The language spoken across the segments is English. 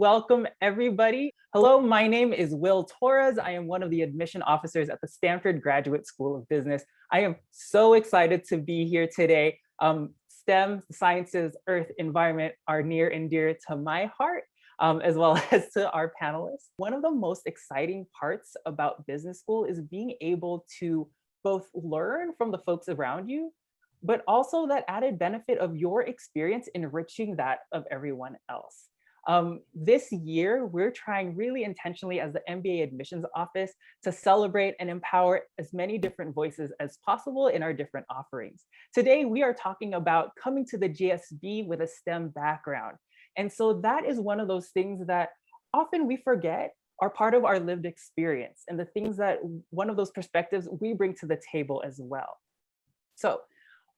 Welcome, everybody. Hello, my name is Will Torres. I am one of the admission officers at the Stanford Graduate School of Business. I am so excited to be here today. STEM, sciences, earth, environment are near and dear to my heart, as well as to our panelists. One of the most exciting parts about business school is being able to both learn from the folks around you, but also that added benefit of your experience enriching that of everyone else. This year, we're trying really intentionally as the MBA admissions office to celebrate and empower as many different voices as possible in our different offerings. Today, we are talking about coming to the GSB with a STEM background. And so that is one of those things that often we forget are part of our lived experience and the things that one of those perspectives we bring to the table as well. So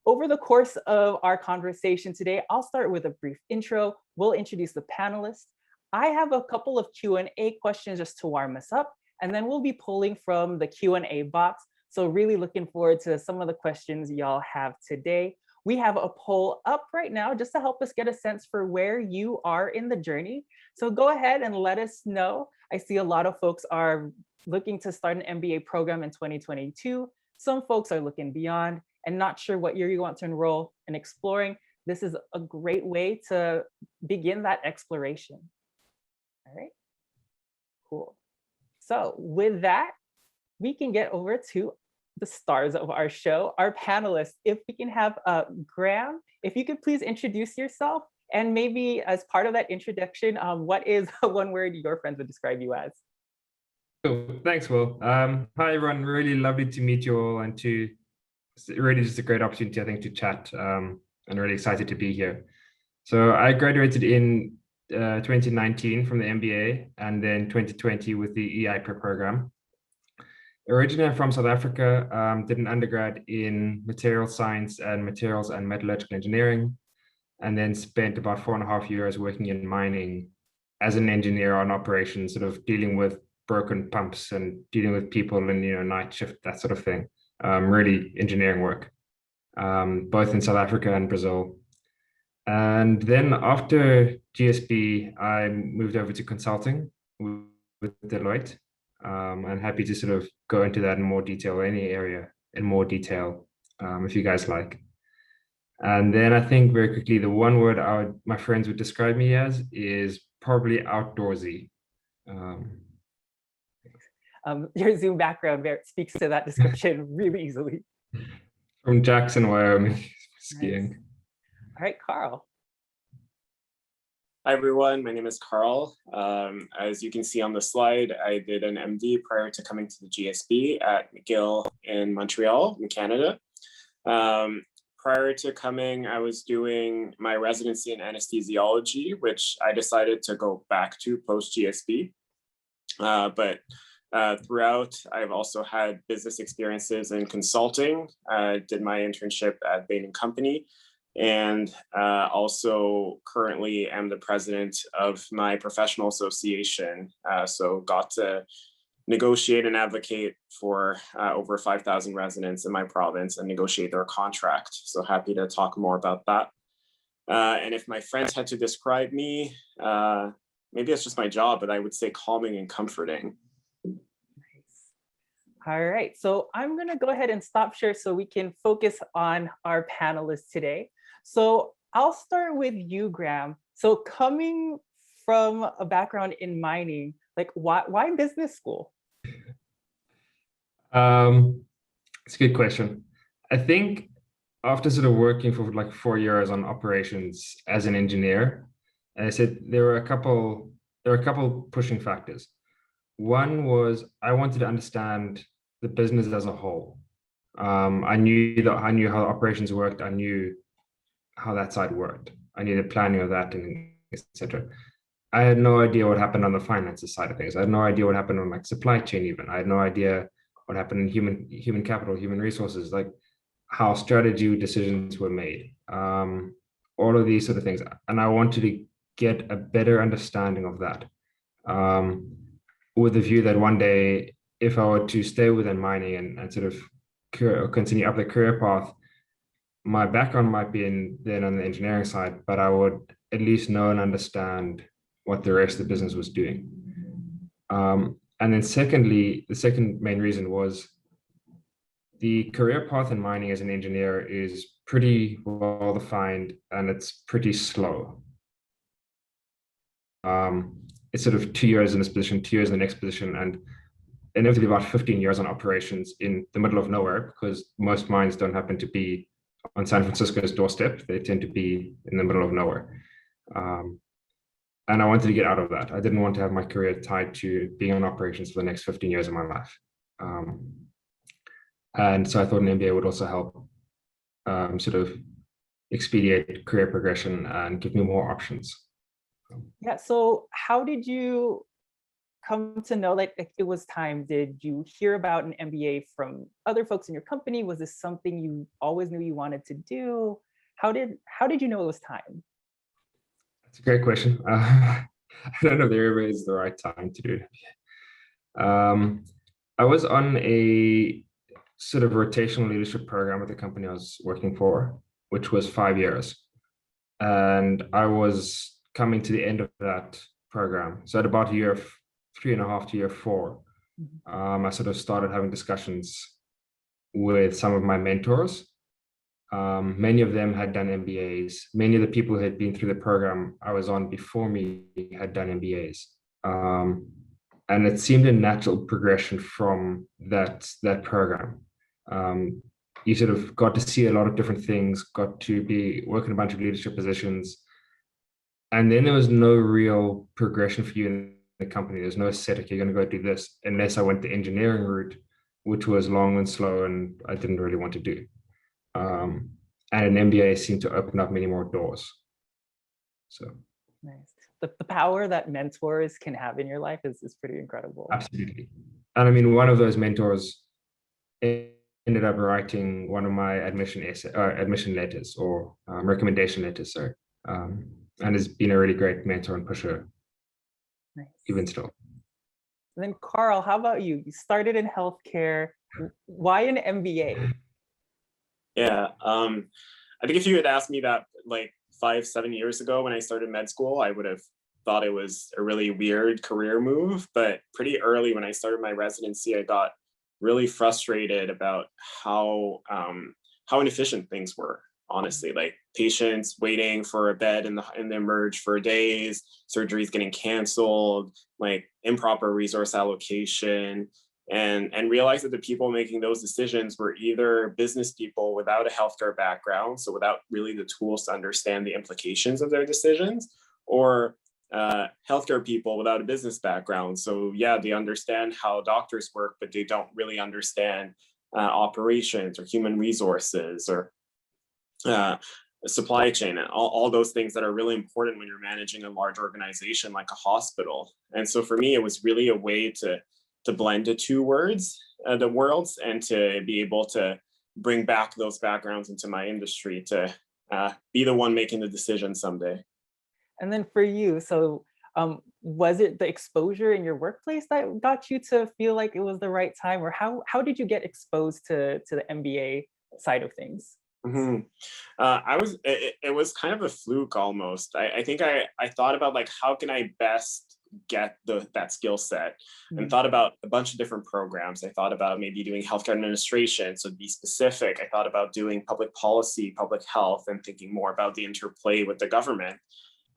over the course of our conversation today, I'll start with a brief intro. We'll introduce the panelists. I have a couple of Q&A questions just to warm us up, and then we'll be pulling from the Q&A box. So really looking forward to some of the questions y'all have today. We have a poll up right now just to help us get a sense for where you are in the journey. So go ahead and let us know. I see a lot of folks are looking to start an MBA program in 2022. Some folks are looking beyond and not sure what year you want to enroll and exploring. This is a great way to begin that exploration. All right, cool. So with that, we can get over to the stars of our show, our panelists. If we can have Graham, if you could please introduce yourself, and maybe as part of that introduction, what is one word your friends would describe you as? Cool. Thanks, Will. Hi, everyone. Really lovely to meet you all, and it's really just a great opportunity, I think, to chat, and really excited to be here. So I graduated in 2019 from the MBA, and then 2020 with the EI program. Originally, I'm from South Africa, did an undergrad in materials science and materials and metallurgical engineering, and then spent about 4.5 years working in mining as an engineer on operations, sort of dealing with broken pumps and dealing with people and, night shift, that sort of thing. Really engineering work, both in South Africa and Brazil. And then after GSB, I moved over to consulting with Deloitte. I'm happy to sort of go into that in more detail, any area in more detail, if you guys like. And then I think very quickly, the one word my friends would describe me as is probably outdoorsy. Your Zoom background speaks to that description really easily. From Jackson, Wyoming, skiing. Nice. All right, Carl. Hi, everyone. My name is Carl. As you can see on the slide, I did an MD prior to coming to the GSB at McGill in Montreal, in Canada. Prior to coming, I was doing my residency in anesthesiology, which I decided to go back to post GSB. But throughout, I've also had business experiences in consulting. Did my internship at Bain & Company, and also currently am the president of my professional association. So got to negotiate and advocate for over 5,000 residents in my province and negotiate their contract. So happy to talk more about that. And if my friends had to describe me, maybe it's just my job, but I would say calming and comforting. All right, so I'm gonna go ahead and stop share so we can focus on our panelists today. So I'll start with you, Graham. So coming from a background in mining, like why business school? It's a good question. I think after sort of working for like 4 years on operations as an engineer, I said there were a couple pushing factors. One was I wanted to understand the business as a whole. I knew how operations worked. I knew how that side worked. I knew the planning of that, and etc. I had no idea what happened on the finances side of things. I had no idea what happened on like supply chain even. I had no idea what happened in human capital, human resources, like how strategy decisions were made. All of these sort of things. And I wanted to get a better understanding of that, with the view that one day, if I were to stay within mining and sort of continue up the career path, my background might be then on the engineering side, but I would at least know and understand what the rest of the business was doing. And then secondly, the second main reason was the career path in mining as an engineer is pretty well defined and it's pretty slow. It's sort of 2 years in this position, 2 years in the next position, and inevitably about 15 years on operations in the middle of nowhere, because most mines don't happen to be on San Francisco's doorstep. They tend to be in the middle of nowhere. And I wanted to get out of that. I didn't want to have my career tied to being on operations for the next 15 years of my life. And so I thought an MBA would also help sort of expedite career progression and give me more options. Yeah, so how did you come to know like it was time? Did you hear about an MBA from other folks in your company? Was this something you always knew you wanted to do? How did you know it was time? That's a great question. I don't know if there ever is the right time to do it. I was on a sort of rotational leadership program at the company I was working for, which was 5 years. And I was coming to the end of that program. So at about year 3.5 to year 4, I sort of started having discussions with some of my mentors. Many of them had done MBAs. Many of the people who had been through the program I was on before me had done MBAs. And it seemed a natural progression from that program. You sort of got to see a lot of different things, got to be working a bunch of leadership positions. And then there was no real progression for you in the company. There's no set, okay, you're going to go do this, unless I went the engineering route, which was long and slow and I didn't really want to do. And an MBA seemed to open up many more doors. So nice. The power that mentors can have in your life is pretty incredible. Absolutely. And I mean, one of those mentors ended up writing one of my admission letters or recommendation letters, sorry. And has been a really great mentor and pusher, nice. Even still. And then Carl, how about you? You started in healthcare. Why an MBA? Yeah, I think if you had asked me that like 5-7 years ago when I started med school, I would have thought it was a really weird career move. But pretty early when I started my residency, I got really frustrated about how inefficient things were. Honestly, like patients waiting for a bed in the emerge for days, surgeries getting canceled, like improper resource allocation, and realized that the people making those decisions were either business people without a healthcare background, so without really the tools to understand the implications of their decisions, or healthcare people without a business background. So yeah, they understand how doctors work, but they don't really understand operations or human resources or supply chain and all those things that are really important when you're managing a large organization like a hospital. And so for me, it was really a way to blend the worlds, and to be able to bring back those backgrounds into my industry to be the one making the decision someday. And then for you, so was it the exposure in your workplace that got you to feel like it was the right time, or how did you get exposed to the MBA side of things? Mm-hmm. It was kind of a fluke almost. I think I thought about like, how can I best get that skill set, and thought about a bunch of different programs. I thought about maybe doing healthcare administration, so to be specific. I thought about doing public policy, public health, and thinking more about the interplay with the government.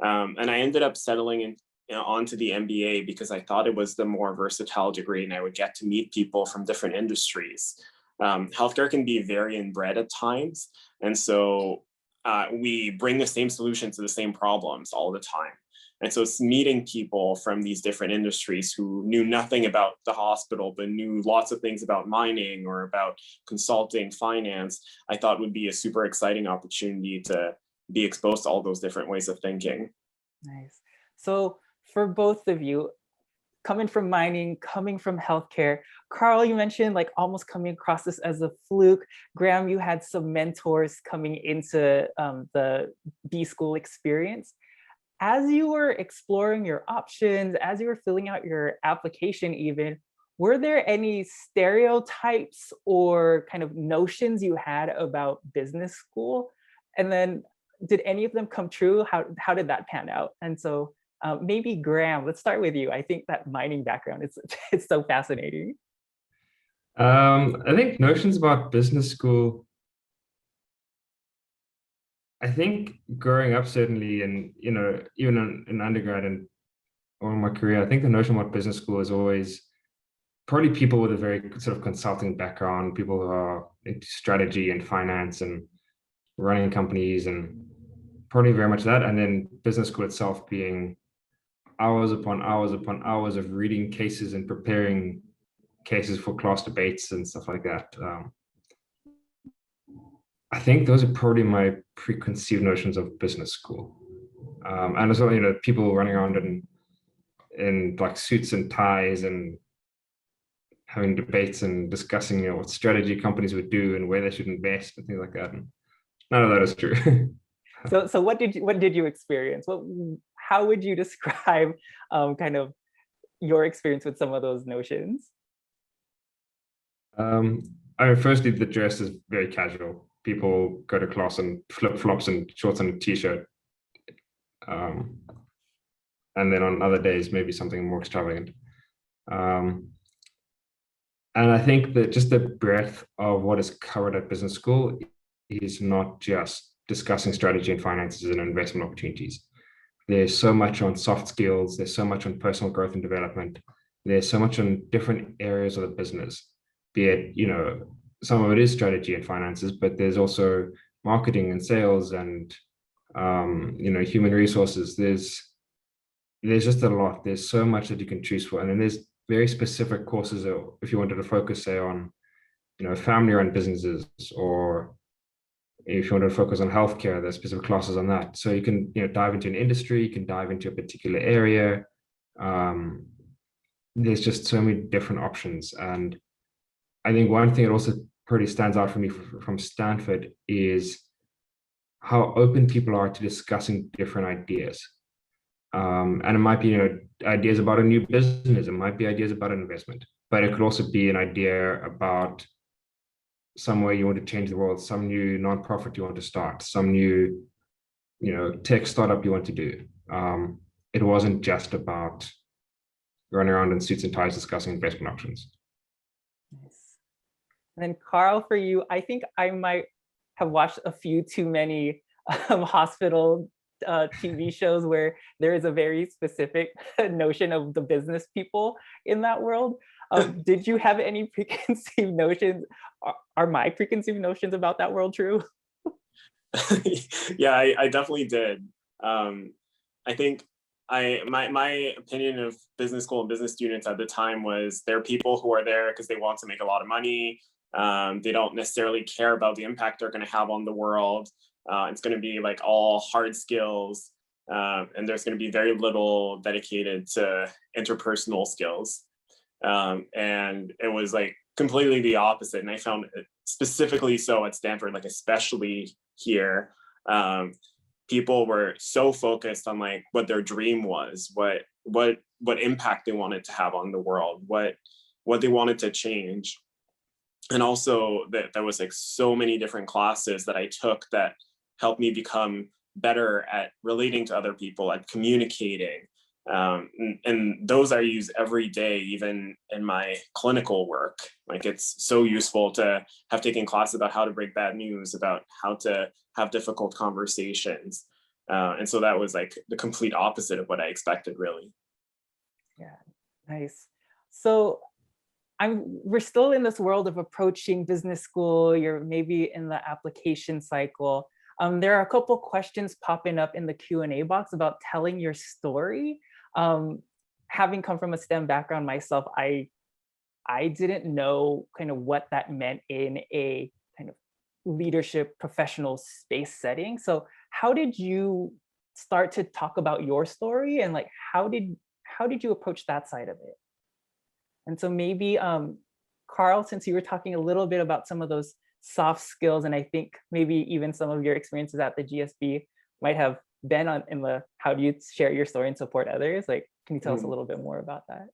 And I ended up settling onto the MBA because I thought it was the more versatile degree and I would get to meet people from different industries. Healthcare can be very inbred at times. And so we bring the same solution to the same problems all the time. And so it's meeting people from these different industries who knew nothing about the hospital, but knew lots of things about mining or about consulting, finance, I thought would be a super exciting opportunity to be exposed to all those different ways of thinking. Nice. So for both of you, coming from mining, coming from healthcare, Carl, you mentioned like almost coming across this as a fluke. Graham, you had some mentors coming into the B school experience. As you were exploring your options, as you were filling out your application even, were there any stereotypes or kind of notions you had about business school? And then did any of them come true? How did that pan out? And so Maybe Graham, let's start with you. I think that mining background is it's so fascinating. I think notions about business school, I think growing up certainly, and even in undergrad and or in my career, I think the notion about business school is always probably people with a very sort of consulting background, people who are into strategy and finance and running companies, and probably very much that. And then business school itself being hours upon hours upon hours of reading cases and preparing cases for class debates and stuff like that. I think those are probably my preconceived notions of business school. And as well, people running around in like suits and ties and having debates and discussing what strategy companies would do and where they should invest and things like that. And none of that is true. So what did you experience? How would you describe kind of your experience with some of those notions? I mean, firstly, the dress is very casual. People go to class in flip-flops and shorts and a t-shirt. And then on other days, maybe something more extravagant. And I think that just the breadth of what is covered at business school is not just discussing strategy and finances and investment opportunities. There's so much on soft skills. There's so much on personal growth and development. There's so much on different areas of the business, be it, some of it is strategy and finances, but there's also marketing and sales and, human resources. There's just a lot. There's so much that you can choose for. And then there's very specific courses if you wanted to focus, say, on, family-run businesses, or if you want to focus on healthcare, there's specific classes on that. So you can, dive into an industry, you can dive into a particular area. There's just so many different options. And I think one thing that also pretty stands out for me from Stanford is how open people are to discussing different ideas. And it might be, ideas about a new business, it might be ideas about an investment, but it could also be an idea about somewhere you want to change the world, some new nonprofit you want to start, some new, tech startup you want to do. It wasn't just about running around in suits and ties discussing investment options. Nice. And then Carl, for you, I think I might have watched a few too many hospital TV shows where there is a very specific notion of the business people in that world. Did you have any preconceived notions? Are my preconceived notions about that world true? Yeah, I definitely did. I think my opinion of business school and business students at the time was they're people who are there because they want to make a lot of money. They don't necessarily care about the impact they're going to have on the world. It's going to be like all hard skills, and there's going to be very little dedicated to interpersonal skills. And it was like completely the opposite. And I found it specifically so at Stanford, like especially here, people were so focused on like what their dream was, what impact they wanted to have on the world, what they wanted to change. And also that there was like so many different classes that I took that helped me become better at relating to other people, at communicating. And those I use every day, even in my clinical work. Like it's so useful to have taken classes about how to break bad news, about how to have difficult conversations. And so that was like the complete opposite of what I expected, really. Yeah, nice. So we're still in this world of approaching business school. You're maybe in the application cycle. There are a couple questions popping up in the Q&A box about telling your story. Having come from a STEM background myself, I didn't know kind of what that meant in a kind of leadership professional space setting. So how did you start to talk about your story, and like how did you approach that side of it? And so maybe Carl, since you were talking a little bit about some of those soft skills, and I think maybe even some of your experiences at the GSB might have been in the how do you share your story and support others? Like, can you tell us a little bit more about that?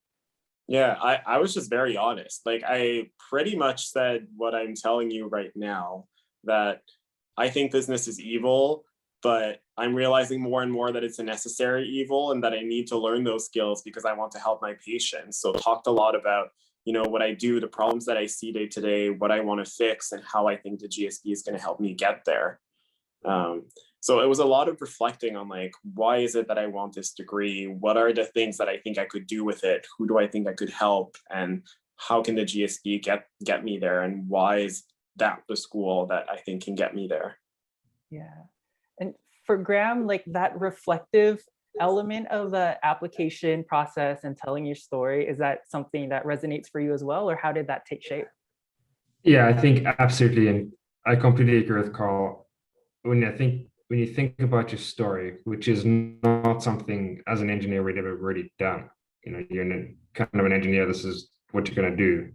Yeah, I was just very honest. Like I pretty much said what I'm telling you right now, that I think business is evil. but I'm realizing more and more that it's a necessary evil and that I need to learn those skills because I want to help my patients. So talked a lot about, what I do, the problems that I see day to day, what I want to fix, and how I think the GSB is going to help me get there. So it was a lot of reflecting on like, why is it that I want this degree? What are the things that I think I could do with it? Who do I think I could help? And how can the GSB get me there? And why is that the school that I think can get me there? Yeah. And for Graham, like that reflective element of the application process and telling your story, is that something that resonates for you as well? Or how did that take shape? Yeah, I think absolutely. And I completely agree with Carl. When you think about your story, which is not something as an engineer we'd ever really done, you're kind of an engineer, this is what you're going to do.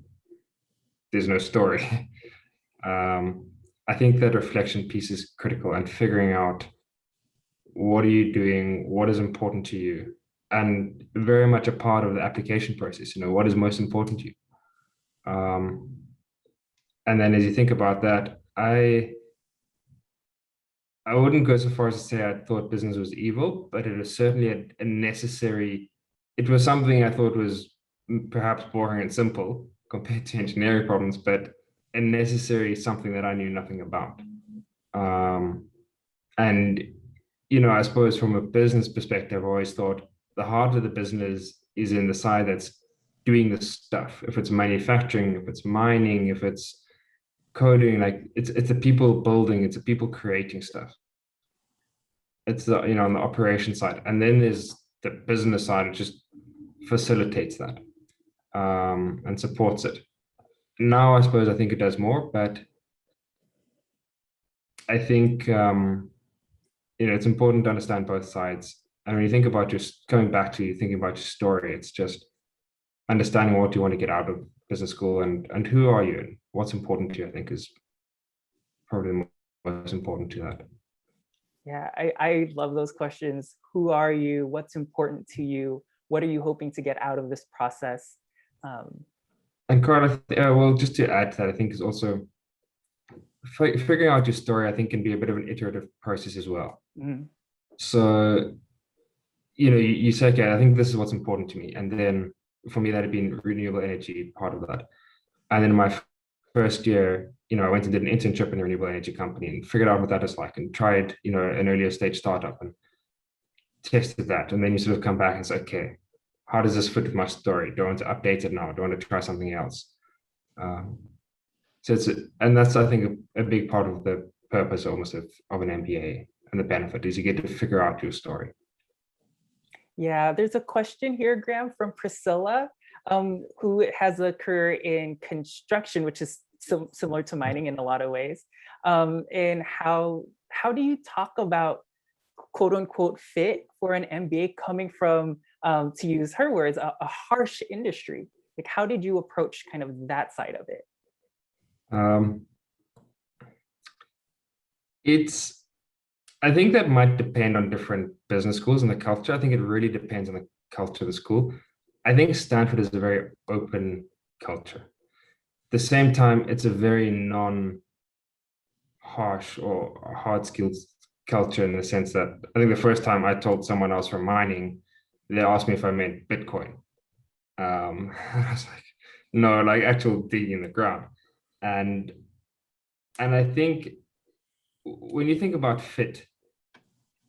There's no story. I think that reflection piece is critical, and figuring out what are you doing, what is important to you, and very much a part of the application process. What is most important to you. And then as you think about that, I wouldn't go so far as to say I thought business was evil, but it was certainly a necessary. It was something I thought was perhaps boring and simple compared to engineering problems, but a necessary something that I knew nothing about. And I suppose from a business perspective, I've always thought the heart of the business is in the side that's doing the stuff. If it's manufacturing, if it's mining, if it's coding, like it's the people building, it's the people creating stuff. It's the on the operation side, and then there's the business side. It just facilitates that and supports it. Now, I suppose I think it does more, but I think it's important to understand both sides. And when you think about just coming back to thinking about your story, it's just understanding what you want to get out of business school and who are you and what's important to you, I think is probably the most important to that. Yeah, I love those questions. Who are you? What's important to you? What are you hoping to get out of this process? And Carl, well, just to add to that, I think is also figuring out your story, I think can be a bit of an iterative process as well. Mm-hmm. So, you say, okay, I think this is what's important to me. And then for me, that had been renewable energy, part of that. And then my first year, I went and did an internship in a renewable energy company and figured out what that is like and tried, an earlier stage startup and tested that. And then you sort of come back and say, okay, how does this fit with my story? Do I want to update it now? Do I want to try something else? So that's, I think, a big part of the purpose almost of an MBA, and the benefit is you get to figure out your story. Yeah, there's a question here, Graham, from Priscilla, who has a career in construction, which is similar to mining in a lot of ways. And how do you talk about quote unquote fit for an MBA coming from, to use her words, a harsh industry? Like, how did you approach kind of that side of it? I think that might depend on different business schools and the culture. I think it really depends on the culture of the school. I think Stanford is a very open culture. At the same time, it's a very non-harsh or hard skills culture, in the sense that I think the first time I told someone else from mining, they asked me if I meant Bitcoin. I was like, no, like actual digging in the ground. And I think when you think about fit,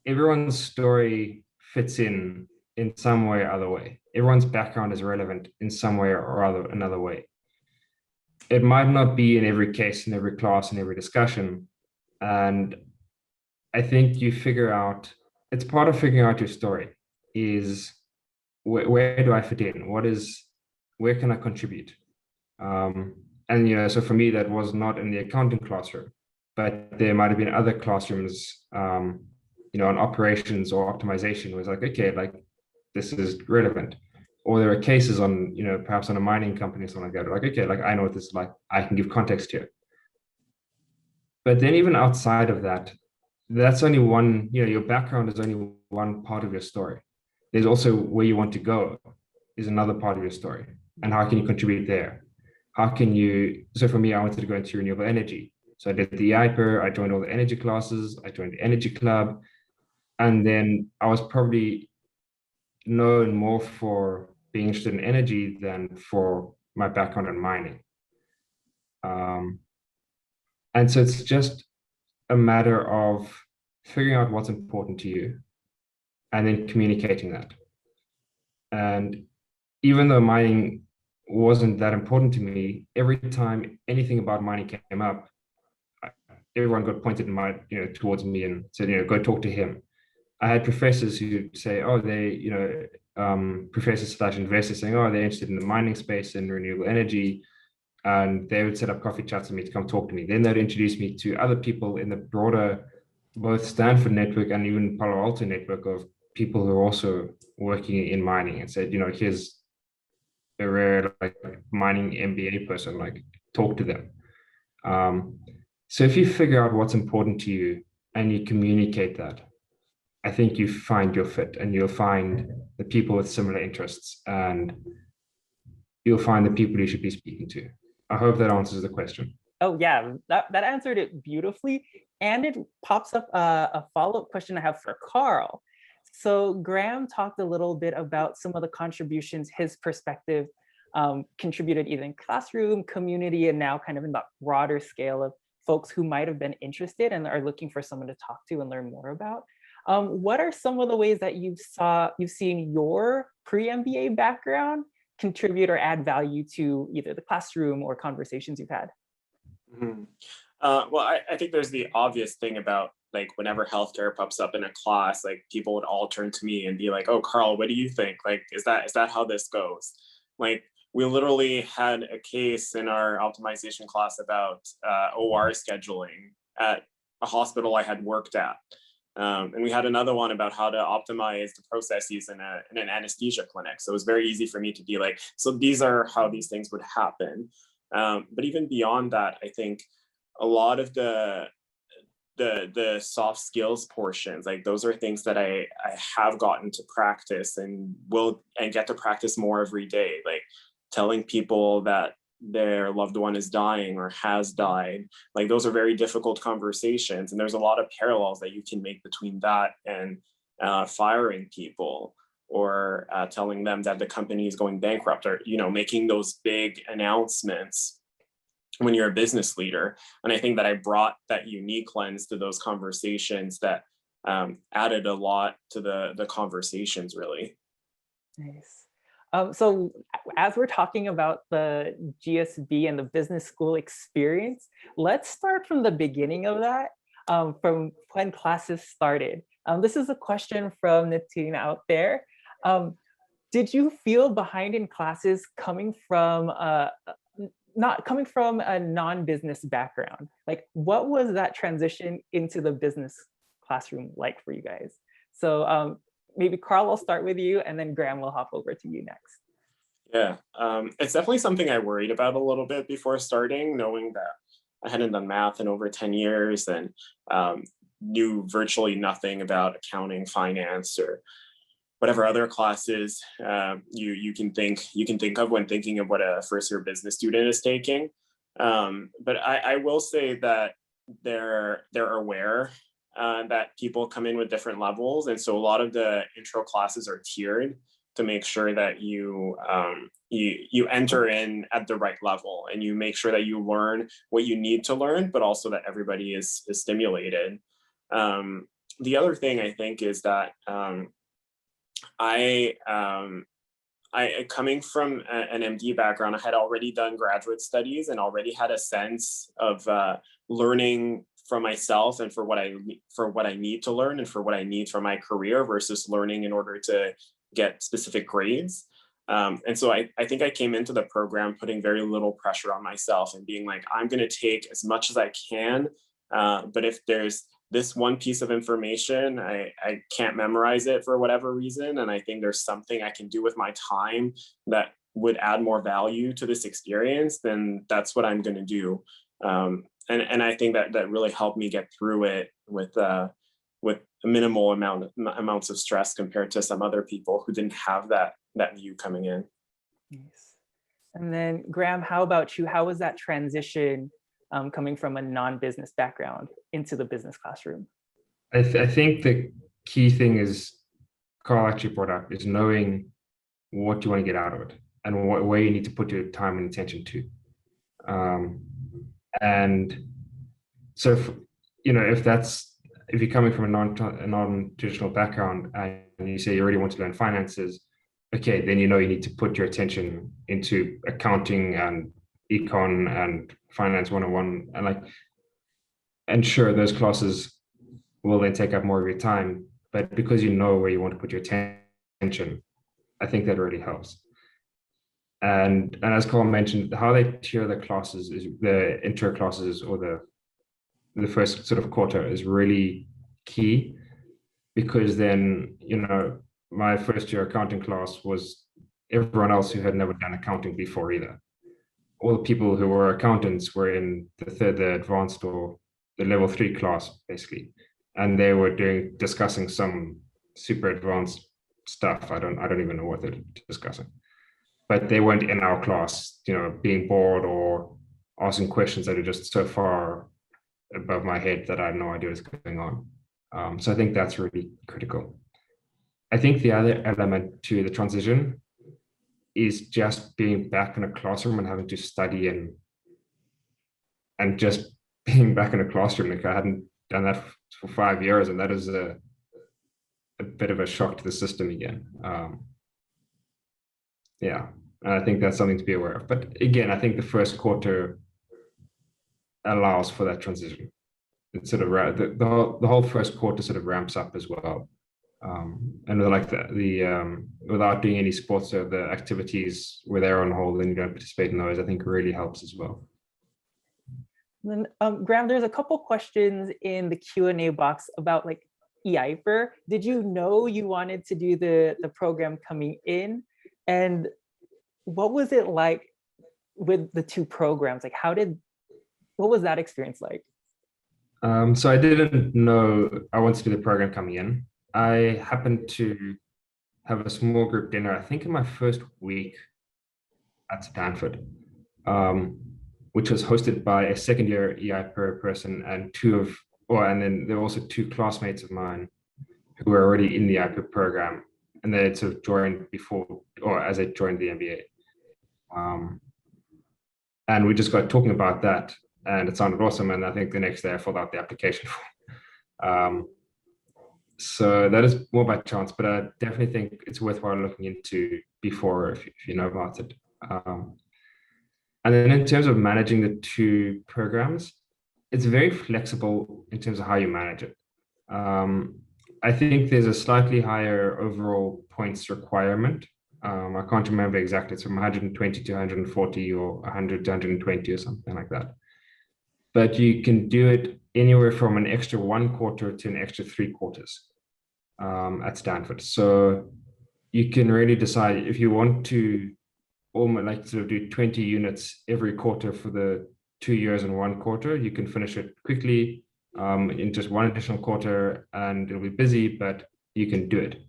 everyone's story fits in some way or other way. Everyone's background is relevant in some way or another way. It might not be in every case, in every class, in every discussion. And I think you figure out, it's part of figuring out your story is where do I fit in? Where can I contribute? And so for me, that was not in the accounting classroom, but there might have been other classrooms, on operations or optimization, was like, okay, like this is relevant. Or there are cases on, perhaps on a mining company or something like that, like, okay, like I know what this is like, I can give context here. But then even outside of that, that's only one, your background is only one part of your story. There's also where you want to go is another part of your story. And how can you contribute there? How can you, so for me, I wanted to go into renewable energy. So I did the IPER, I joined all the energy classes, I joined the energy club, and then I was probably known more for being interested in energy than for my background in mining. And so it's just a matter of figuring out what's important to you and then communicating that. And even though mining wasn't that important to me, every time anything about mining came up, everyone got pointed in my, towards me and said, go talk to him. I had professors who say, oh, they, professors / investors saying, oh, they're interested in the mining space and renewable energy. And they would set up coffee chats with me to come talk to me. Then they'd introduce me to other people in the broader, both Stanford network and even Palo Alto network of people who are also working in mining, and said, here's a rare mining MBA person, talk to them. So if you figure out what's important to you and you communicate that, I think you find your fit, and you'll find the people with similar interests, and you'll find the people you should be speaking to. I hope that answers the question. Oh yeah, that answered it beautifully. And it pops up a follow-up question I have for Carl. So Graham talked a little bit about some of the contributions his perspective contributed either in classroom, community, and now kind of in that broader scale of folks who might have been interested and are looking for someone to talk to and learn more about. What are some of the ways that you've seen your pre-MBA background contribute or add value to either the classroom or conversations you've had? Mm-hmm. Well, I think there's the obvious thing about whenever healthcare pops up in a class, people would all turn to me and be like, oh, Carl, what do you think? Is that how this goes? We literally had a case in our optimization class about OR scheduling at a hospital I had worked at. And we had another one about how to optimize the processes in an anesthesia clinic. So it was very easy for me to be like, so these are how these things would happen. But even beyond that, I think a lot of the soft skills portions, those are things that I have gotten to practice and get to practice more every day, telling people that their loved one is dying or has died. Those are very difficult conversations, and there's a lot of parallels that you can make between that and firing people, or telling them that the company is going bankrupt, or making those big announcements when you're a business leader. And I think that I brought that unique lens to those conversations that added a lot to the conversations, really. Nice. So as we're talking about the GSB and the business school experience, let's start from the beginning of that, from when classes started. This is a question from Nitin out there. Did you feel behind in classes coming from not coming from a non-business background? What was that transition into the business classroom like for you guys? So maybe Carl, I'll start with you, and then Graham will hop over to you next. Yeah, it's definitely something I worried about a little bit before starting, knowing that I hadn't done math in over 10 years and knew virtually nothing about accounting, finance, or whatever other classes you can think of when thinking of what a first-year business student is taking. But I will say that they're aware that people come in with different levels, and so a lot of the intro classes are tiered to make sure that you enter in at the right level, and you make sure that you learn what you need to learn, but also that everybody is stimulated. The other thing I think is that I coming from an MD background, I had already done graduate studies and already had a sense of learning for myself and for what I need to learn and for what I need for my career versus learning in order to get specific grades. And so I think I came into the program putting very little pressure on myself and being like, I'm going to take as much as I can. But if there's this one piece of information, I can't memorize it for whatever reason, and I think there's something I can do with my time that would add more value to this experience, then that's what I'm going to do. And I think that really helped me get through it with minimal amounts of stress compared to some other people who didn't have that view coming in. Nice. And then Graham, how about you? How was that transition coming from a non-business background into the business classroom? I think the key thing is, Carl actually brought up, is knowing what you want to get out of it and where you need to put your time and attention to. And so, if you're coming from a non-traditional background and you say you already want to learn finances, okay, then you need to put your attention into accounting and econ and finance 101, and sure, those classes will then take up more of your time, but because you know where you want to put your attention, I think that really helps. And as Carl mentioned, how they tier the classes, is the intro classes or the first sort of quarter, is really key, because then, my first year accounting class was everyone else who had never done accounting before either. All the people who were accountants were in the advanced or the level 3 class, basically. And they were discussing some super advanced stuff. I don't even know what they're discussing. But they weren't in our class, being bored or asking questions that are just so far above my head that I had no idea what's going on. So I think that's really critical. I think the other element to the transition is just being back in a classroom and having to study and just being back in a classroom. Like, I hadn't done that for 5 years, and that is a bit of a shock to the system again. Yeah, and I think that's something to be aware of. But again, I think the first quarter allows for that transition. It's sort of the whole first quarter sort of ramps up as well. And like without doing any sports or the activities where they're on hold and you don't participate in those, I think really helps as well. And then, Graham, there's a couple questions in the Q&A box about EIPER. Did you know you wanted to do the program coming in? And what was it like with the two programs? What was that experience like? So I didn't know I wanted to do the program coming in. I happened to have a small group dinner, I think in my first week at Stanford, which was hosted by a second year EIPER person and then there were also 2 classmates of mine who were already in the EIPER program, and they had sort of joined before, or as I joined the MBA. And we just got talking about that, and it sounded awesome. And I think the next day I filled out the application form. So that is more by chance, but I definitely think it's worthwhile looking into before if you know about it. And then in terms of managing the 2 programs, it's very flexible in terms of how you manage it. I think there's a slightly higher overall points requirement. I can't remember exactly. It's from 120 to 140 or 100 to 120 or something like that. But you can do it anywhere from an extra 1 quarter to an extra 3 quarters at Stanford. So you can really decide if you want to almost sort of do 20 units every quarter for the 2 years in 1 quarter. You can finish it quickly in just 1 additional quarter, and it'll be busy, but you can do it.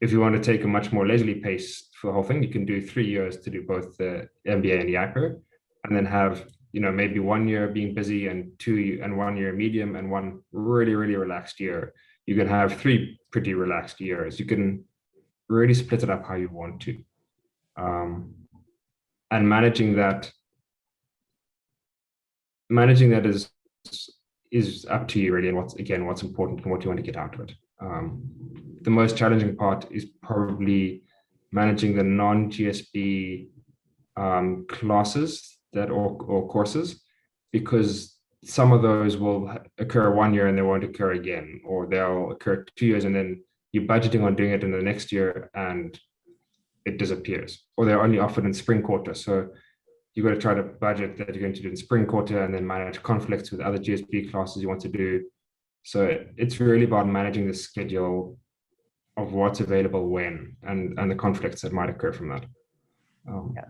If you want to take a much more leisurely pace for the whole thing, you can do 3 years to do both the MBA and the EIPER, and then have maybe 1 year being busy and 1 year medium and 1 really, really relaxed year. You can have 3 pretty relaxed years. You can really split it up how you want to. And managing that is up to you really, and what's important and what you want to get out of it. The most challenging part is probably managing the non-GSB classes or courses, because some of those will occur 1 year and they won't occur again, or they'll occur 2 years and then you're budgeting on doing it in the next year and it disappears, or they're only offered in spring quarter. So you've got to try to budget that you're going to do in spring quarter and then manage conflicts with other GSB classes you want to do. So it's really about managing the schedule of what's available when and the conflicts that might occur from that. Yeah.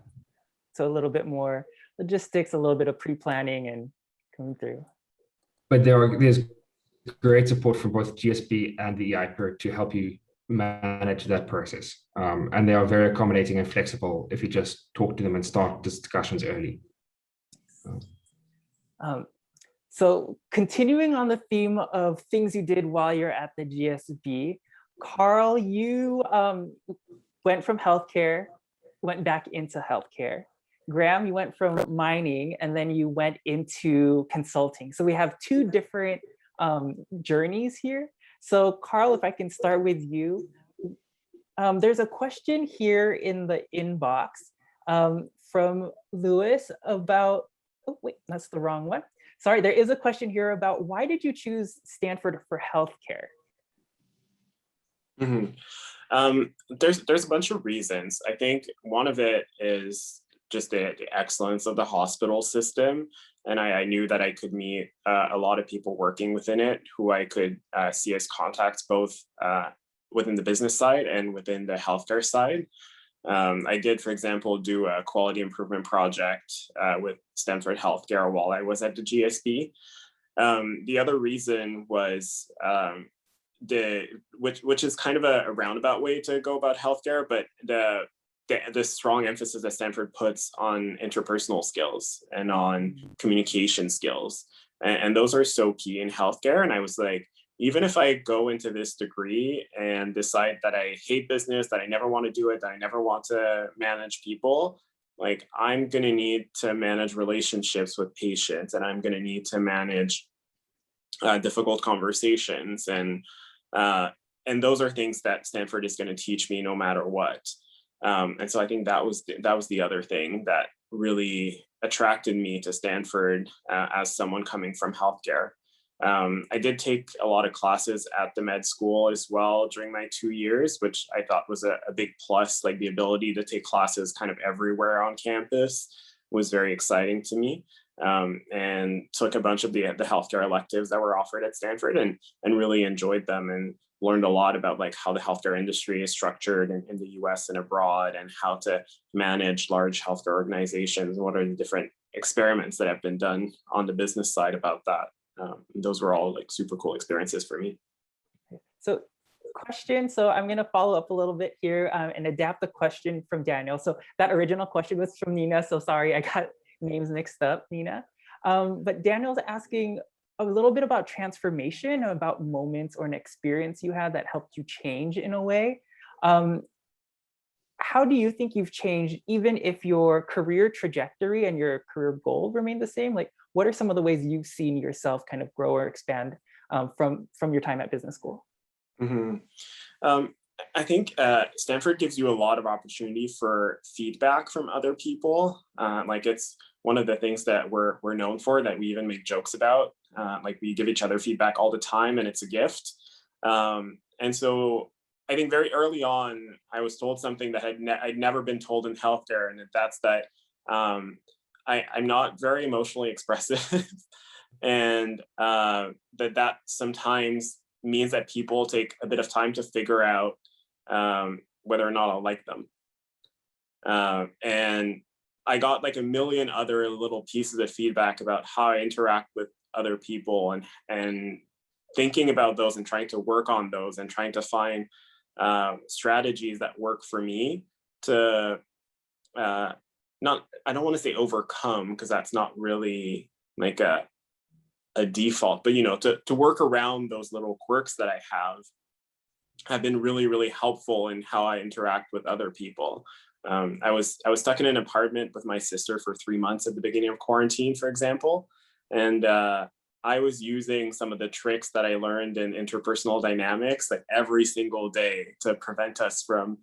So a little bit more logistics, a little bit of pre-planning and coming through. But there's great support from both GSB and the EIPER to help you manage that process. And they are very accommodating and flexible if you just talk to them and start discussions early. Um, so continuing on the theme of things you did while you're at the GSB, Carl, you went from healthcare, went back into healthcare. Graham, you went from mining and then you went into consulting. So we have two different journeys here. So Carl, if I can start with you. There's a question here in the inbox from Lewis about, oh wait, that's the wrong one. Sorry, there is a question here about why did you choose Stanford for healthcare? There's a bunch of reasons. I think one of it is just the excellence of the hospital system. And I knew that I could meet a lot of people working within it who I could see as contacts both within the business side and within the healthcare side. I did, for example, do a quality improvement project with Stanford Healthcare while I was at the GSB. The other reason was which is kind of a roundabout way to go about healthcare, but the strong emphasis that Stanford puts on interpersonal skills and on communication skills. And those are so key in healthcare. And I was like, even if I go into this degree and decide that I hate business, that I never want to do it, that I never want to manage people, like I'm going to need to manage relationships with patients, and I'm going to need to manage difficult conversations. And those are things that Stanford is going to teach me no matter what. And so I think that was the other thing that really attracted me to Stanford as someone coming from healthcare. I did take a lot of classes at the med school as well during my 2 years, which I thought was a big plus. Like the ability to take classes kind of everywhere on campus was very exciting to me. And took a bunch of the healthcare electives that were offered at Stanford and really enjoyed them and learned a lot about like how the healthcare industry is structured in the US and abroad, and how to manage large healthcare organizations. What are the different experiments that have been done on the business side about that? Those were all like super cool experiences for me. So question, so I'm going to follow up a little bit here and adapt the question from Daniel. So that original question was from Nina, so sorry, I got names mixed up, Nina. But Daniel's asking a little bit about transformation, about moments or an experience you had that helped you change in a way. How do you think you've changed, even if your career trajectory and your career goal remain the same? Like, what are some of the ways you've seen yourself kind of grow or expand from your time at business school? I think Stanford gives you a lot of opportunity for feedback from other people. Like it's one of the things that we're known for, that we even make jokes about. Like we give each other feedback all the time, and it's a gift. And so I think very early on, I was told something that I'd never been told in healthcare, and that's that I'm not very emotionally expressive, and that sometimes means that people take a bit of time to figure out whether or not I'll like them. And I got like a million other little pieces of feedback about how I interact with other people, and thinking about those and trying to work on those and trying to find strategies that work for me to I don't want to say overcome, because that's not really like a default, but to work around those little quirks that I have been really, really helpful in how I interact with other people. I was stuck in an apartment with my sister for 3 months at the beginning of quarantine, for example. And I was using some of the tricks that I learned in interpersonal dynamics like every single day to prevent us from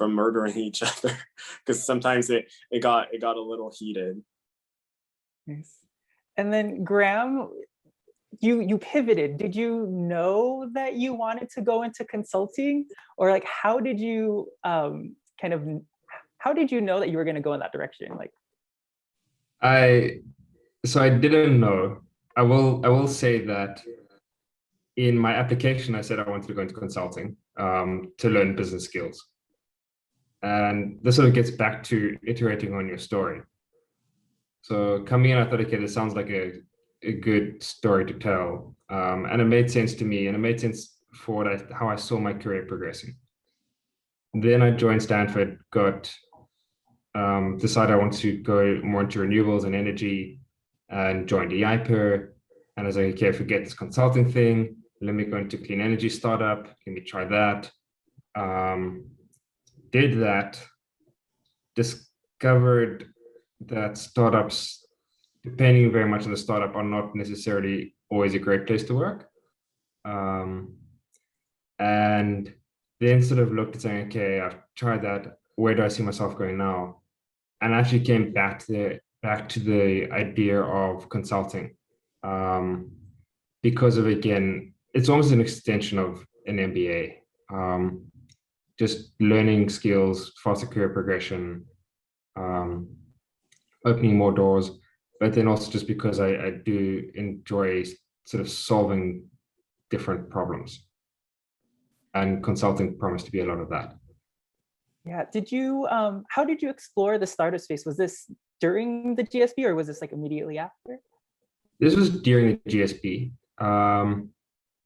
murdering each other, because sometimes it got a little heated. Nice. And then Graham, you pivoted. Did you know that you wanted to go into consulting, or like how did you how did you know that you were going to go in that direction? Like, I didn't know. I will say that in my application, I said I wanted to go into consulting to learn business skills. And this sort of gets back to iterating on your story. So coming in, I thought, okay, this sounds like a good story to tell. And it made sense to me, and it made sense for how I saw my career progressing. Then I joined Stanford, decided I wanted to go more into renewables and energy. and joined EIPER. And I was like, okay, forget this consulting thing. Let me go into clean energy startup. Let me try that. Did that, discovered that startups, depending very much on the startup, are not necessarily always a great place to work. And then sort of looked at saying, okay, I've tried that. Where do I see myself going now? And actually came back to the idea of consulting, because of, again, it's almost an extension of an MBA. Just learning skills, faster career progression, opening more doors, but then also just because I do enjoy sort of solving different problems. And consulting promised to be a lot of that. Yeah. Did you, how did you explore the startup space? Was this during the GSB or was this like immediately after? This was during the GSB.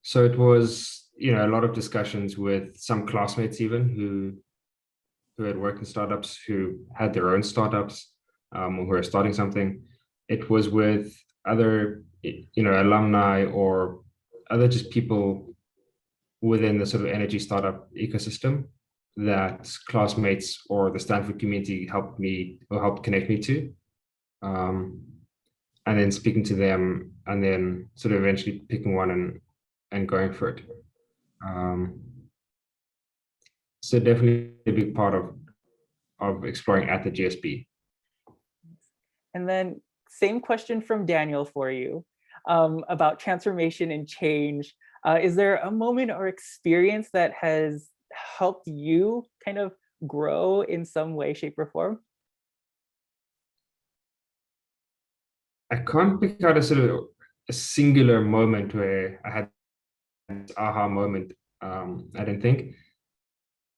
So it was, a lot of discussions with some classmates even who had worked in startups, who had their own startups, or who were starting something. It was with other, alumni or other just people within the sort of energy startup ecosystem that classmates or the Stanford community helped connect me to. And then speaking to them and then sort of eventually picking one and going for it. So definitely a big part of exploring at the GSB. And then same question from Daniel for you, about transformation and change. Is there a moment or experience that has helped you kind of grow in some way, shape, or form? I can't pick out a singular moment where I had this aha moment, I don't think.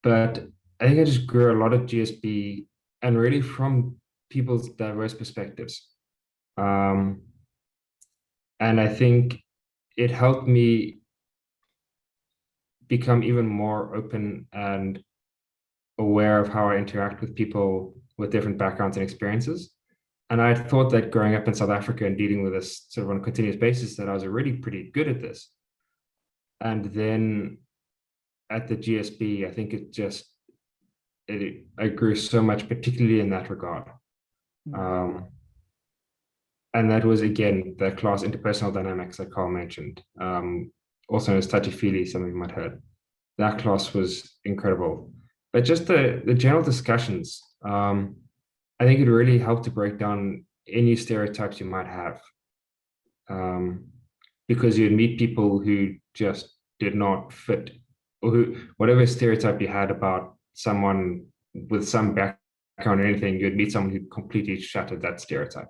But I think I just grew a lot at GSB and really from people's diverse perspectives. And I think it helped me become even more open and aware of how I interact with people with different backgrounds and experiences. And I thought that growing up in South Africa and dealing with this sort of on a continuous basis, that I was already pretty good at this. And then at the GSB, I think I grew so much, particularly in that regard. And that was, again, the class interpersonal dynamics that Carl mentioned, also known as touchy-feely, some of you might have heard. That class was incredible. But just the general discussions, I think it really helped to break down any stereotypes you might have. Because you'd meet people who just did not fit, or who, whatever stereotype you had about someone with some background or anything, you'd meet someone who completely shattered that stereotype.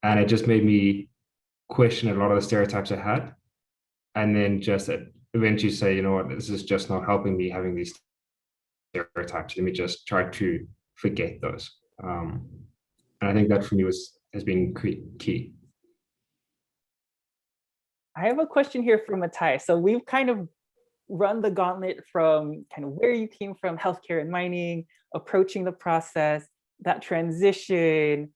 And it just made me question a lot of the stereotypes I had. And then just eventually say, you know what, this is just not helping me having these stereotypes. Let me just try to forget those. And I think that for me has been key. I have a question here from Matthias. So we've kind of run the gauntlet from kind of where you came from, healthcare and mining, approaching the process, that transition,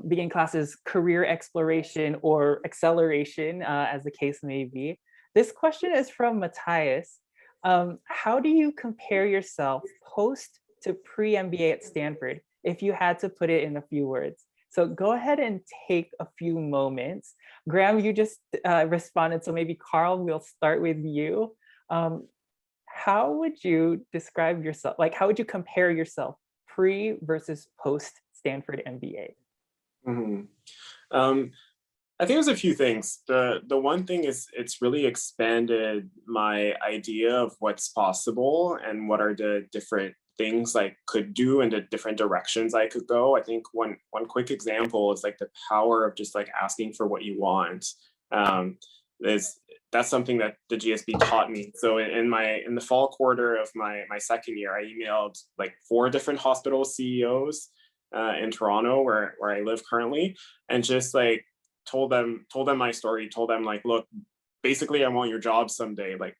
begin classes, career exploration or acceleration, as the case may be. This question is from Matthias. How do you compare yourself post to pre-MBA at Stanford, if you had to put it in a few words? So go ahead and take a few moments. Graham, you just responded, so maybe Carl, we'll start with you. How would you describe yourself? Like, how would you compare yourself pre versus post Stanford MBA? I think there's a few things. The one thing is it's really expanded my idea of what's possible and what are the different things I could do and the different directions I could go. I think one quick example is like the power of just like asking for what you want. That's something that the GSB taught me. So in the fall quarter of my second year, I emailed like 4 different hospital CEOs in Toronto, where I live currently, and just like told them my story, told them like, look, basically I want your job someday. Like,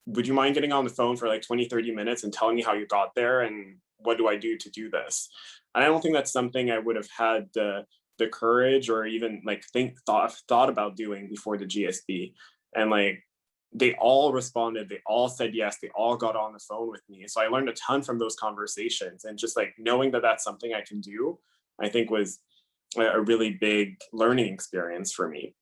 would you mind getting on the phone for like 20-30 minutes and telling me how you got there and what do I do to do this? And I don't think that's something I would have had the the courage or even like thought about doing before the GSB. And like they all responded, they all said yes, they all got on the phone with me. So I learned a ton from those conversations, and just like knowing that that's something I can do, I think was a really big learning experience for me.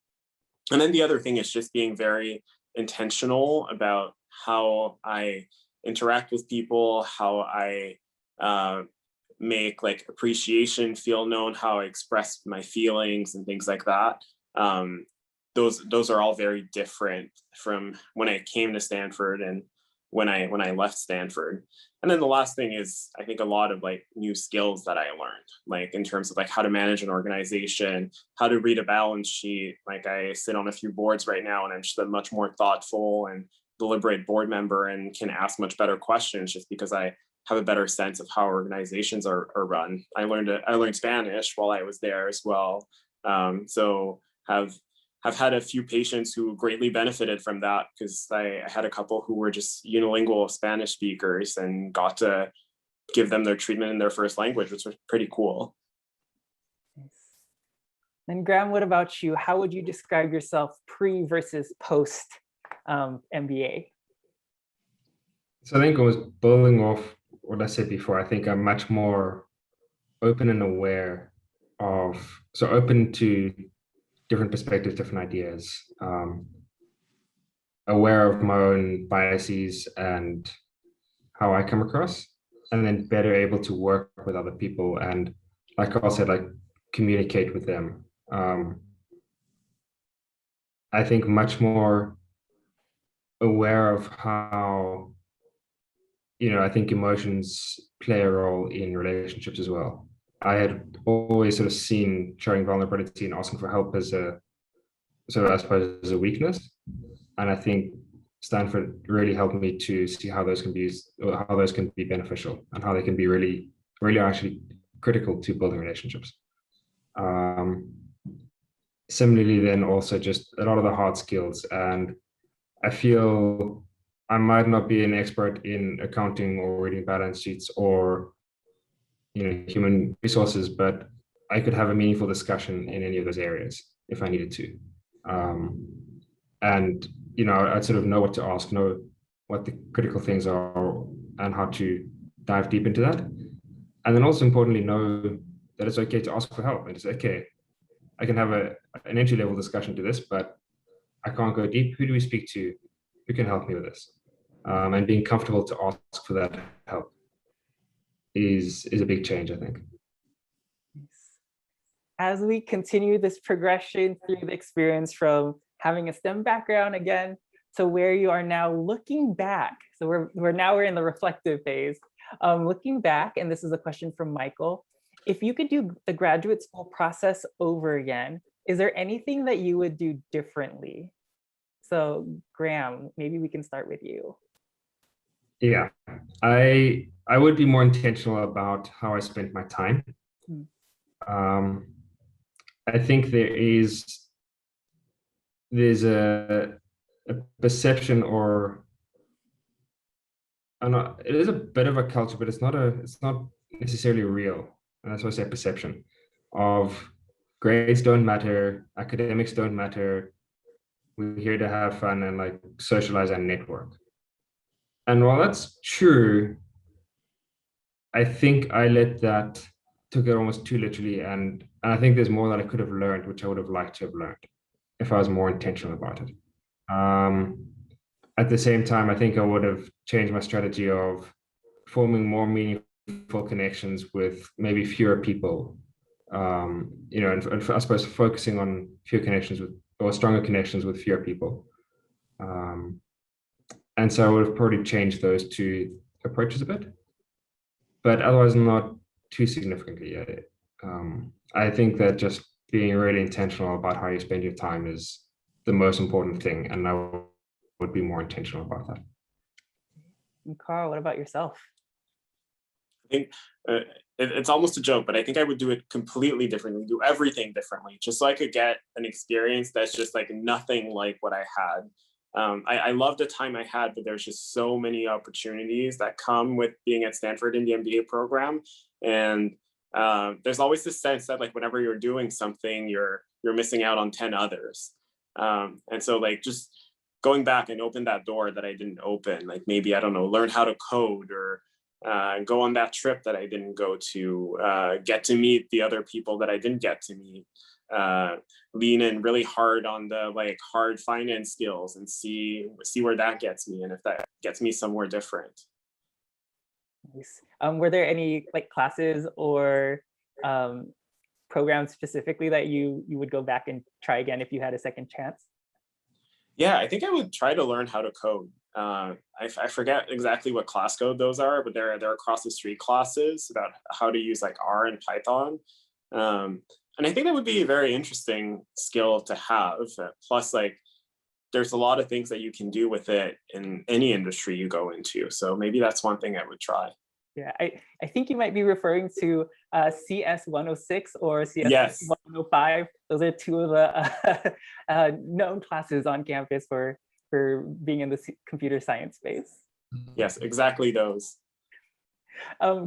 And then the other thing is just being very intentional about how I interact with people, how I make like appreciation feel known, how I express my feelings and things like that. Those are all very different from when I came to Stanford and when I left Stanford. And then the last thing is, I think a lot of like new skills that I learned, like in terms of like how to manage an organization, how to read a balance sheet. Like I sit on a few boards right now, and I'm just a much more thoughtful and deliberate board member and can ask much better questions just because I have a better sense of how organizations are run. I learned Spanish while I was there as well. So have had a few patients who greatly benefited from that, because I had a couple who were just unilingual Spanish speakers and got to give them their treatment in their first language, which was pretty cool. Nice. And Graham, what about you? How would you describe yourself pre versus post MBA? So I think I was building off what I said before. I think I'm much more open and aware of, so open to different perspectives, different ideas, aware of my own biases and how I come across, and then better able to work with other people and, like Carl said, like communicate with them. I think much more aware of how, I think emotions play a role in relationships as well. I had always sort of seen showing vulnerability and asking for help as a, sort of, I suppose, as a weakness. And I think Stanford really helped me to see how those can be used, or how those can be beneficial, and how they can be really, really actually critical to building relationships. Similarly, then also just a lot of the hard skills. And I feel I might not be an expert in accounting or reading balance sheets or human resources, but I could have a meaningful discussion in any of those areas if I needed to. And I'd sort of know what to ask, know what the critical things are, and how to dive deep into that. And then also importantly, know that it's okay to ask for help. And it's okay, I can have an entry level discussion to this, but I can't go deep. Who do we speak to? Who can help me with this? And being comfortable to ask for that help is a big change, I think. As we continue this progression through the experience from having a STEM background again to where you are now, looking back. So we're in the reflective phase. Looking back, and this is a question from Michael, if you could do the graduate school process over again, is there anything that you would do differently? So Graham, maybe we can start with you. Yeah, I would be more intentional about how I spent my time. I think there's a perception, or it is a bit of a culture, but it's not necessarily real. And that's why I say perception of grades don't matter, academics don't matter. We're here to have fun and like socialize and network. And while that's true, I think I took it almost too literally. And I think there's more that I could have learned, which I would have liked to have learned if I was more intentional about it. At the same time, I think I would have changed my strategy of forming more meaningful connections with maybe fewer people, and I suppose focusing on fewer connections or stronger connections with fewer people. And so I would have probably changed those two approaches a bit, but otherwise not too significantly. I think that just being really intentional about how you spend your time is the most important thing, and I would be more intentional about that. And Carl, what about yourself? I think it's almost a joke, but I think I would do it completely differently, do everything differently, just so I could get an experience that's just like nothing like what I had. I love the time I had, but there's just so many opportunities that come with being at Stanford in the MBA program. And there's always this sense that like whenever you're doing something, you're missing out on 10 others. And so like just going back and open that door that I didn't open, like maybe, I don't know, learn how to code, or go on that trip that I didn't go to, get to meet the other people that I didn't get to meet, lean in really hard on the like hard finance skills and see where that gets me, and if that gets me somewhere different. Nice. Were there any like classes or programs specifically that you would go back and try again if you had a second chance? Yeah, I think I would try to learn how to code. I forget exactly what class code those are, but they're across the street classes about how to use like R and Python. And I think that would be a very interesting skill to have. Plus, like, there's a lot of things that you can do with it in any industry you go into. So maybe that's one thing I would try. Yeah, I think you might be referring to CS 106 or CS Yes. 105. Those are two of the known classes on campus for being in the computer science space. Yes, exactly those.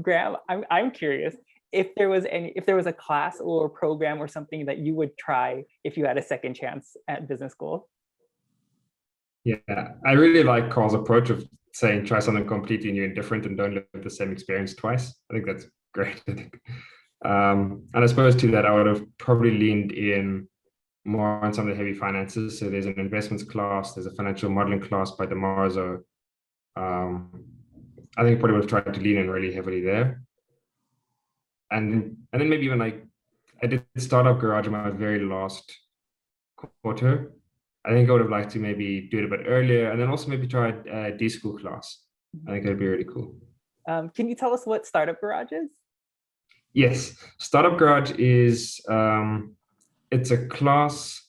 Graham, I'm curious if there was a class or program or something that you would try if you had a second chance at business school. Yeah, I really like Carl's approach of saying try something completely new and different and don't live the same experience twice. I think that's great. I think. And I suppose to that, I would have probably leaned in more on some of the heavy finances. So there's an investments class, there's a financial modeling class by DeMarzo. I think I probably would have tried to lean in really heavily there. And then maybe even like, I did Startup Garage in my very last quarter. I think I would have liked to maybe do it a bit earlier, and then also maybe try a D-School class. I think that'd be really cool. Can you tell us what Startup Garage is? Yes, Startup Garage is, it's a class.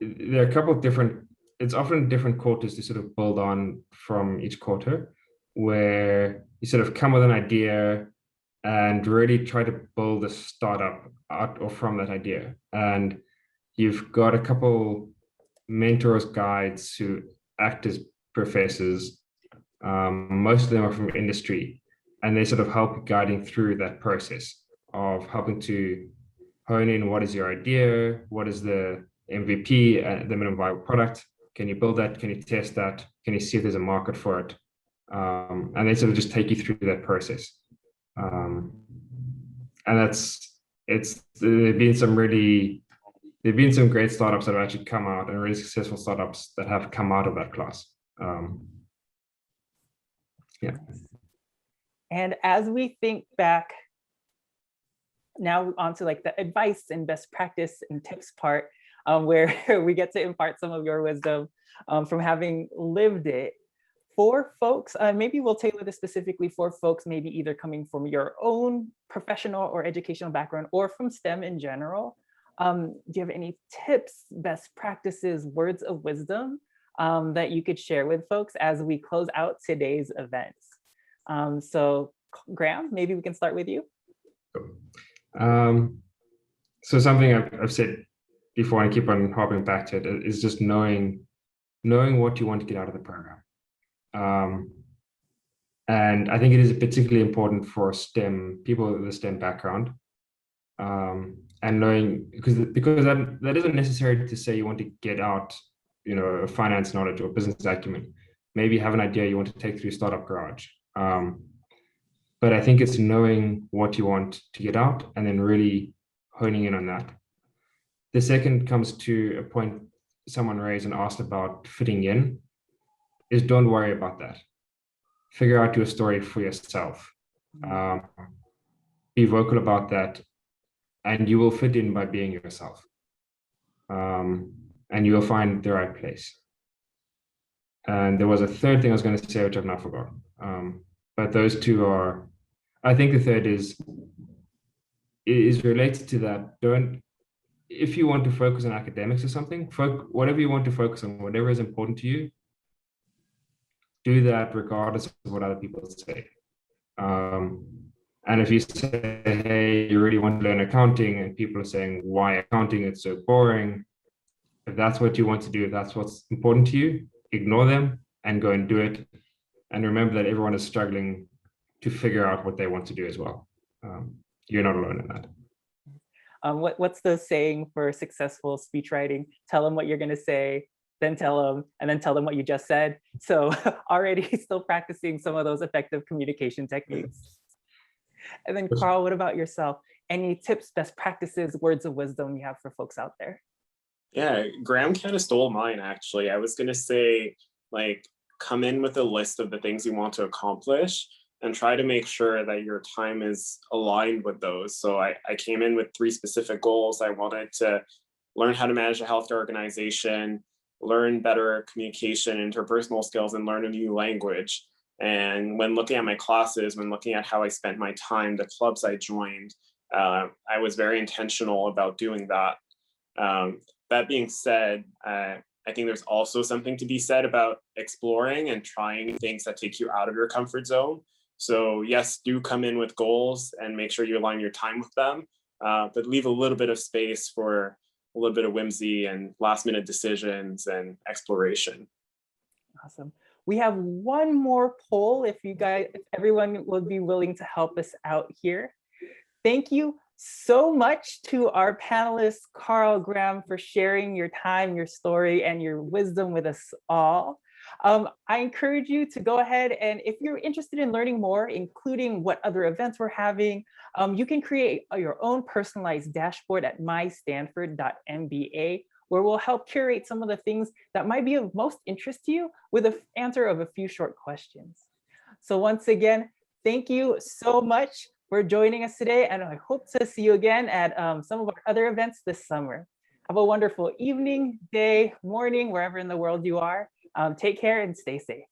There are a couple of different, it's often different quarters to sort of build on from each quarter, where you sort of come with an idea and really try to build a startup out or from that idea. And you've got a couple mentors, guides who act as professors. Most of them are from industry, and they sort of help guiding through that process of helping to hone in what is your idea, what is the MVP, the minimum viable product. Can you build that? Can you test that? Can you see if there's a market for it? And they sort of just take you through that process. And there've been some great startups that have actually come out, and really successful startups that have come out of that class. Yeah. And as we think back now onto like the advice and best practice and tips part, where we get to impart some of your wisdom from having lived it. For folks, maybe we'll tailor this specifically for folks maybe either coming from your own professional or educational background or from STEM in general. Do you have any tips, best practices, words of wisdom that you could share with folks as we close out today's events? So Graham, maybe we can start with you. So something I've said before, and I keep on hopping back to it, is just knowing what you want to get out of the program. And I think it is particularly important for STEM people with a STEM background. And knowing, because that isn't necessary to say you want to get out, a finance knowledge or business acumen. Maybe you have an idea you want to take through Startup Garage. But I think it's knowing what you want to get out and then really honing in on that. The second comes to a point someone raised and asked about fitting in, is don't worry about that. Figure out your story for yourself. Be vocal about that, and you will fit in by being yourself. And you will find the right place. And there was a third thing I was going to say, which I've now forgotten. But those two are, I think the third is related to that. If you want to focus on academics or something, whatever you want to focus on, whatever is important to you, do that regardless of what other people say. And if you say, hey, you really want to learn accounting, and people are saying, why accounting? It's so boring. If that's what you want to do, if that's what's important to you, ignore them and go and do it. And remember that everyone is struggling to figure out what they want to do as well. you're not alone in that. What's the saying for successful speech writing? Tell them what you're going to say, then tell them, and then tell them what you just said. So already still practicing some of those effective communication techniques. And then Carl, what about yourself? Any tips, best practices, words of wisdom you have for folks out there? Yeah, Graham kind of stole mine, actually. I was going to say, like, come in with a list of the things you want to accomplish and try to make sure that your time is aligned with those. So I came in with 3 specific goals. I wanted to learn how to manage a healthcare organization, learn better communication, interpersonal skills, and learn a new language. And when looking at my classes, when looking at how I spent my time, the clubs I joined, I was very intentional about doing that. That being said, I think there's also something to be said about exploring and trying things that take you out of your comfort zone. So yes, do come in with goals and make sure you align your time with them, but leave a little bit of space for a little bit of whimsy and last minute decisions and exploration. Awesome. We have one more poll if everyone would be willing to help us out here. Thank you so much to our panelists, Carl, Graham, for sharing your time, your story, and your wisdom with us all. I encourage you to go ahead and if you're interested in learning more, including what other events we're having, you can create your own personalized dashboard at mystanford.mba, where we'll help curate some of the things that might be of most interest to you with an answer of a few short questions. So once again, thank you so much for joining us today, and I hope to see you again at some of our other events this summer. Have a wonderful evening, day, morning, wherever in the world you are. Take care and stay safe.